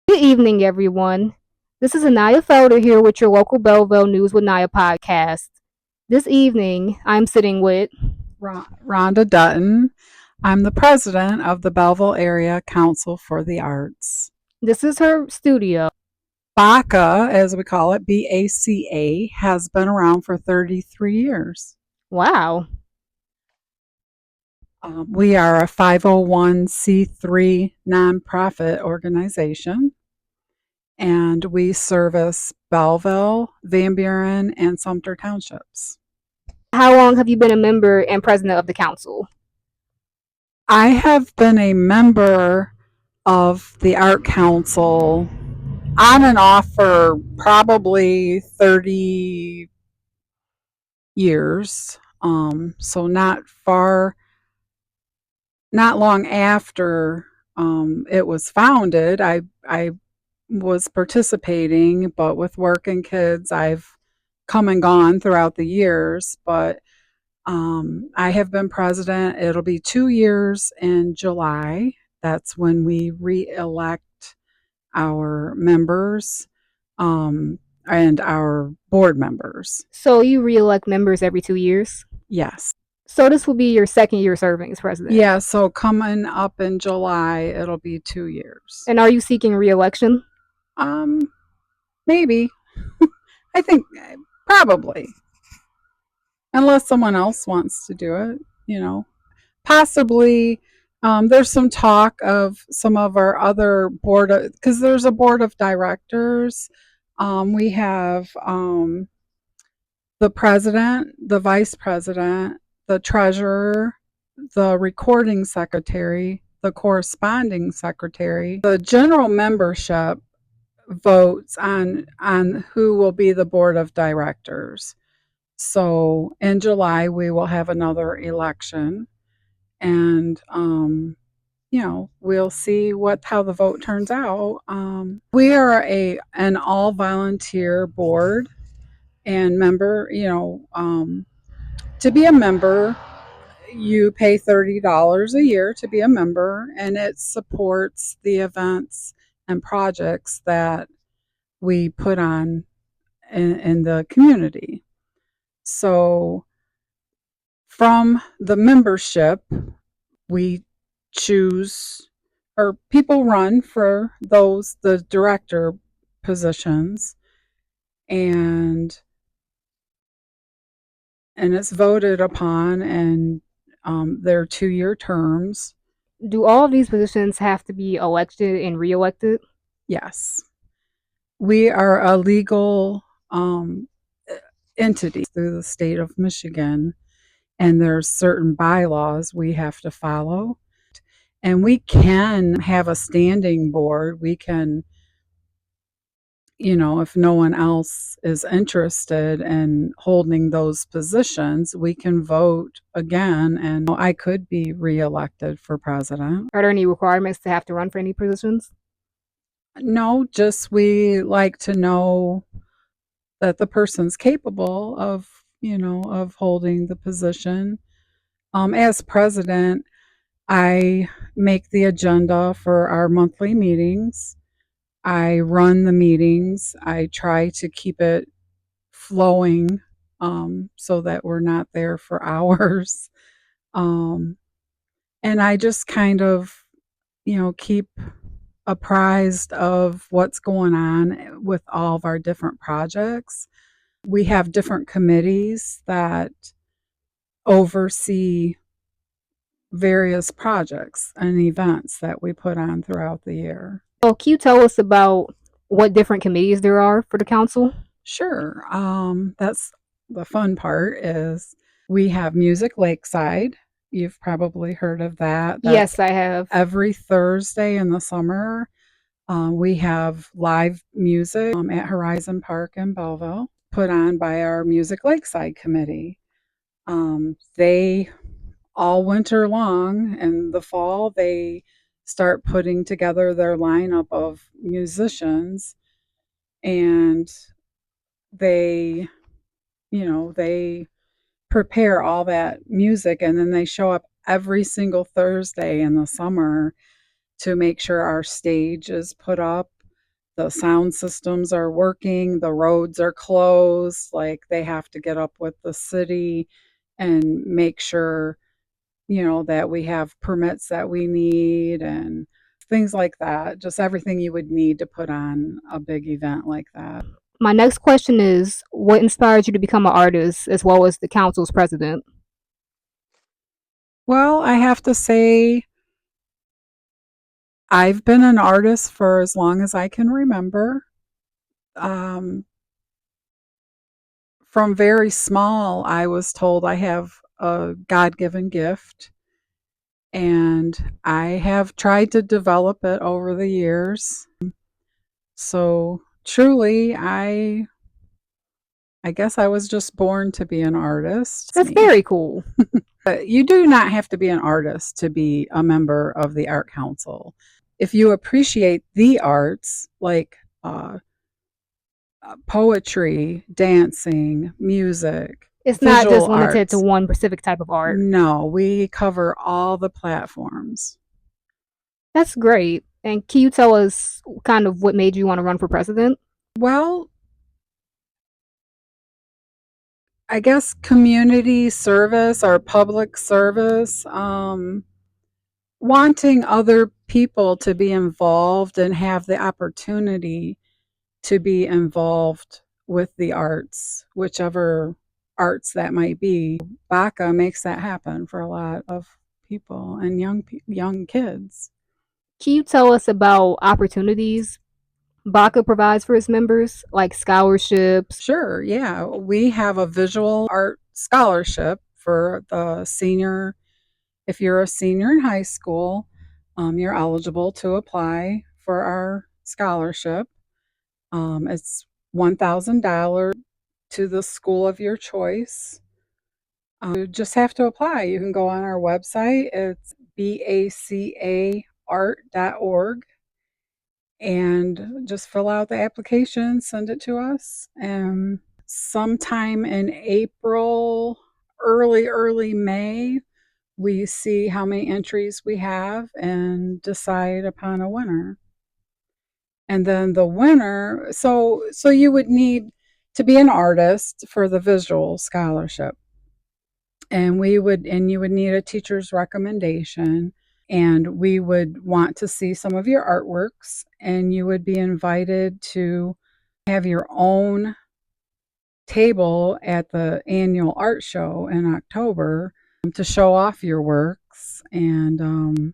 Good evening, everyone. This is Anaya Felder here with your local Belleville News with Naya podcast. This evening, I'm sitting with Rhonda Dutton. I'm the president of the Belleville Area Council for the Arts. this is her studio. B.A.C.A, as we call it, B.A.C.A, has been around for 33 years. Wow. We are a 501c3 nonprofit organization, and we service Belleville, Van Buren, and Sumter townships. How long have you been a member and president of the council? I have been a member of the Art Council on and off for probably 30 years. So not long after it was founded, I was participating, but with work and kids, I've come and gone throughout the years. But I have been president. It'll be 2 years in July. That's when we re-elect our members and our board members. So you re-elect members every 2 years? Yes. So this will be your second year serving as president? Yeah, so coming up in July, it'll be 2 years. And are you seeking re-election? Maybe. I think probably. Unless someone else wants to do it, possibly. There's some talk of some of our other board, because there's a board of directors. We have the president, the vice president, the treasurer, the recording secretary, the corresponding secretary. The general membership votes on who will be the board of directors. So in July we will have another election, and we'll see how the vote turns out. We are an all volunteer board and member. To be a member, you pay $30 a year to be a member, and it supports the events and projects that we put on in the community. So from the membership, we choose, or people run for the director positions, and it's voted upon, and they're 2-year terms. Do all of these positions have to be elected and re-elected? Yes. We are a legal entity through the state of Michigan, and there's certain bylaws we have to follow. And we can have a standing board. We can, if no one else is interested in holding those positions, we can vote again, and I could be reelected for president. Are there any requirements to have to run for any positions? No, just we like to know that the person's capable of holding the position. As president, I make the agenda for our monthly meetings. I run the meetings. I try to keep it flowing, so that we're not there for hours. And I just kind of, keep apprised of what's going on with all of our different projects. We have different committees that oversee various projects and events that we put on throughout the year. Well, can you tell us about what different committees there are for the council? Sure. That's the fun part is we have Music Lakeside. You've probably heard of that. Yes, I have. Every Thursday in the summer, we have live music at Horizon Park in Belleville, put on by our Music Lakeside committee. They all winter long, in the fall, they start putting together their lineup of musicians, and they prepare all that music, and then they show up every single Thursday in the summer to make sure our stage is put up. the sound systems are working, the roads are closed, like they have to get up with the city and make sure, that we have permits that we need and things like that. Just everything you would need to put on a big event like that. My next question is, what inspired you to become an artist as well as the council's president? Well, I have to say, I've been an artist for as long as I can remember. Um, from very small, I was told I have a God given gift, and I have tried to develop it over the years. So truly, I guess I was just born to be an artist. That's very cool. But you do not have to be an artist to be a member of the Art Council. If you appreciate the arts, like poetry, dancing, music, It's not just visual limited to arts, one specific type of art. no, we cover all the platforms. That's great. And can you tell us kind of what made you want to run for president? Well, I guess community service or public service, wanting other people to be involved and have the opportunity to be involved with the arts, whichever arts that might be. B.A.C.A makes that happen for a lot of people and young kids. Can you tell us about opportunities B.A.C.A provides for its members, like scholarships? Sure, yeah. We have a visual art scholarship for the senior. If you're a senior in high school, you're eligible to apply for our scholarship. It's $1,000 to the school of your choice. You just have to apply. You can go on our website. It's BACAart.org and just fill out the application, send it to us. And sometime in April, early May, we see how many entries we have and decide upon a winner. And then the winner, so you would need to be an artist for the visual scholarship. And you would need a teacher's recommendation, and we would want to see some of your artworks, and you would be invited to have your own table at the annual art show in October to show off your works. And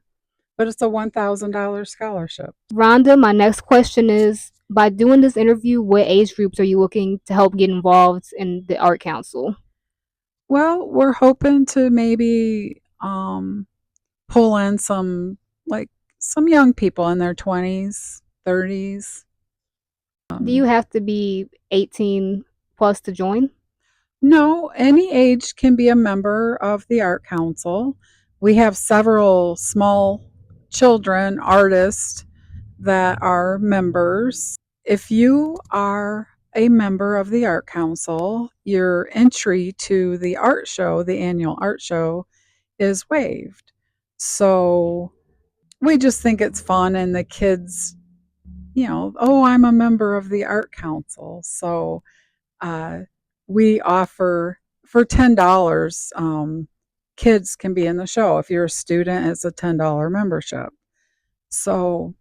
but it's a $1,000 scholarship. Rhonda, my next question is, by doing this interview, what age groups are you looking to help get involved in the Art Council? Well, we're hoping to maybe pull in some young people in their 20s, 30s. Do you have to be 18 plus to join? No, any age can be a member of the Art Council. We have several small children artists that are members. If you are a member of the Art Council, your entry to the art show, the annual art show, is waived. So we just think it's fun, and the kids, oh, I'm a member of the Art Council. So uh, we offer for $10. Kids can be in the show. If you're a student, it's a $10 membership. So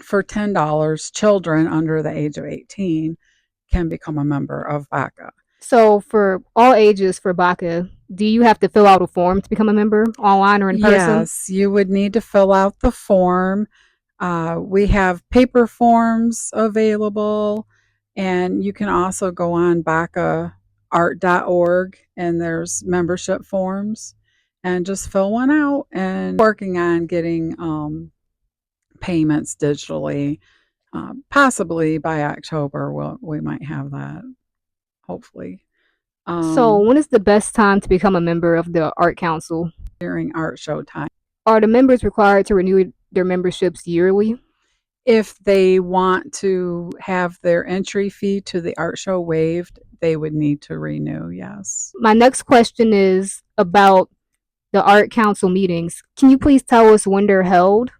for $10, children under the age of 18 can become a member of B.A.C.A. So, for all ages for B.A.C.A, do you have to fill out a form to become a member online or in person? Yes, you would need to fill out the form. We have paper forms available, and you can also go on BACAart.org, and there's membership forms, and just fill one out. And working on getting payments digitally. Possibly by October, we might have that. Hopefully, So, um, when is the best time to become a member of the Art Council? during art show time. Are the members required to renew their memberships yearly? If they want to have their entry fee to the art show waived, they would need to renew, yes. My next question is about the Art Council meetings. Can you please tell us when they're held?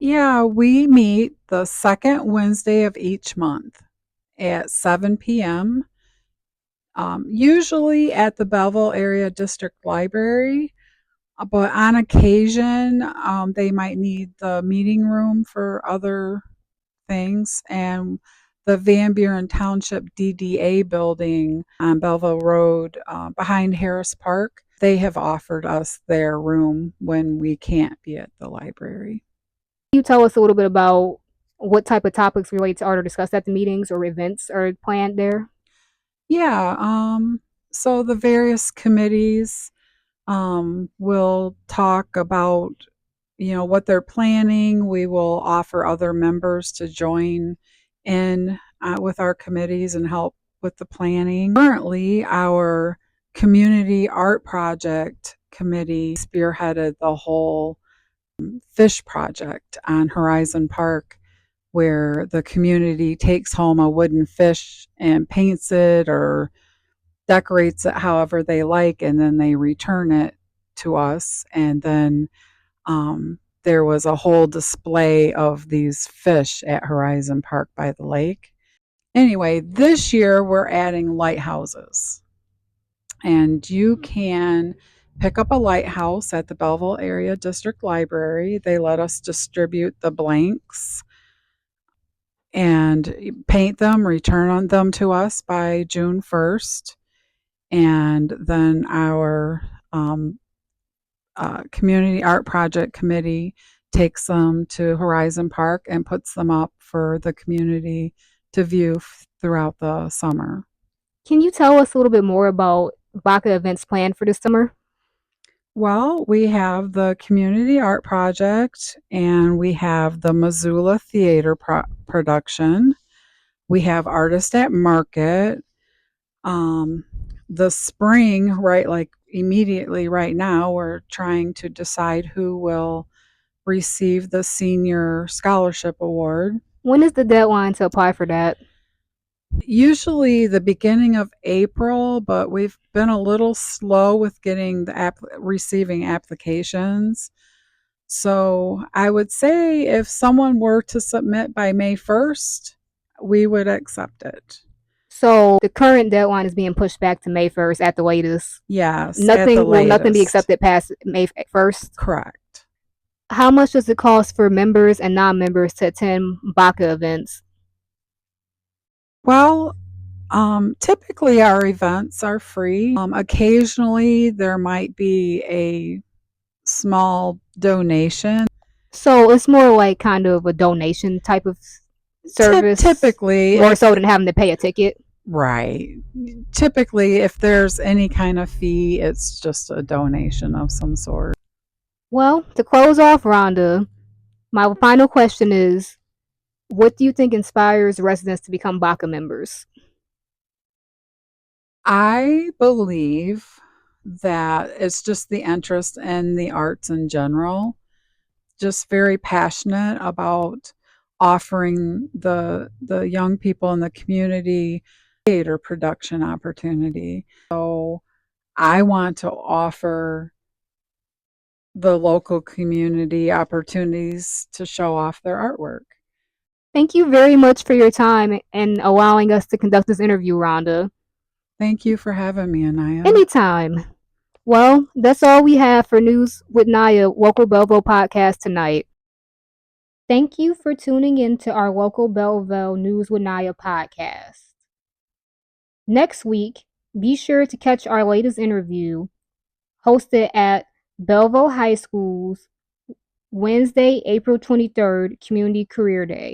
Yeah, we meet the second Wednesday of each month at 7 p.m., usually at the Belleville Area District Library. But on occasion, they might need the meeting room for other things. And the Van Buren Township DDA building on Belleville Road behind Harris Park, they have offered us their room when we can't be at the library. Can you tell us a little bit about what type of topics related to art are discussed at the meetings or events are planned there? Yeah, so the various committees will talk about, what they're planning. We will offer other members to join in with our committees and help with the planning. Currently, our community art project committee spearheaded the whole fish project on Horizon Park, where the community takes home a wooden fish and paints it or decorates it however they like, and then they return it to us. And then there was a whole display of these fish at Horizon Park by the lake. Anyway, this year we're adding lighthouses, and you can pick up a lighthouse at the Belleville Area District Library. They let us distribute the blanks and paint them, return them to us by June 1st. And then our community art project committee takes them to Horizon Park and puts them up for the community to view throughout the summer. Can you tell us a little bit more about B.A.C.A events planned for this summer? Well, we have the community art project, and we have the Missoula theater production. We have artist at market. Um, the spring, right, like immediately right now, we're trying to decide who will receive the senior scholarship award. When is the deadline to apply for that? Usually the beginning of April, but we've been a little slow with getting the receiving applications. So I would say if someone were to submit by May 1st, we would accept it. So the current deadline is being pushed back to May 1st at the latest. Yes, at the Nothing be latest. accepted past May 1st? Correct. How much does it cost for members and non-members to attend B.A.C.A events? Well, typically our events are free. Occasionally there might be a small donation. So it's more like kind of a donation type of service, Typically, more if so than having to pay a ticket. right, typically if there's any kind of fee, it's just a donation of some sort. Well, to close off, Rhonda, my final question is, what do you think inspires residents to become B.A.C.A members? I believe that it's just the interest in the arts in general, just very passionate about offering the young people in the community theater production opportunity. So I want to offer the local community opportunities to show off their artwork. Thank you very much for your time and allowing us to conduct this interview, Rhonda. Thank you for having me, Anaya. Anytime. Well, that's all we have for News with Naya Local Belleville podcast tonight. Thank you for tuning in to our Local Belleville News with Naya podcast. Next week, be sure to catch our latest interview hosted at Belleville High School's Wednesday, April 23rd, Community Career Day.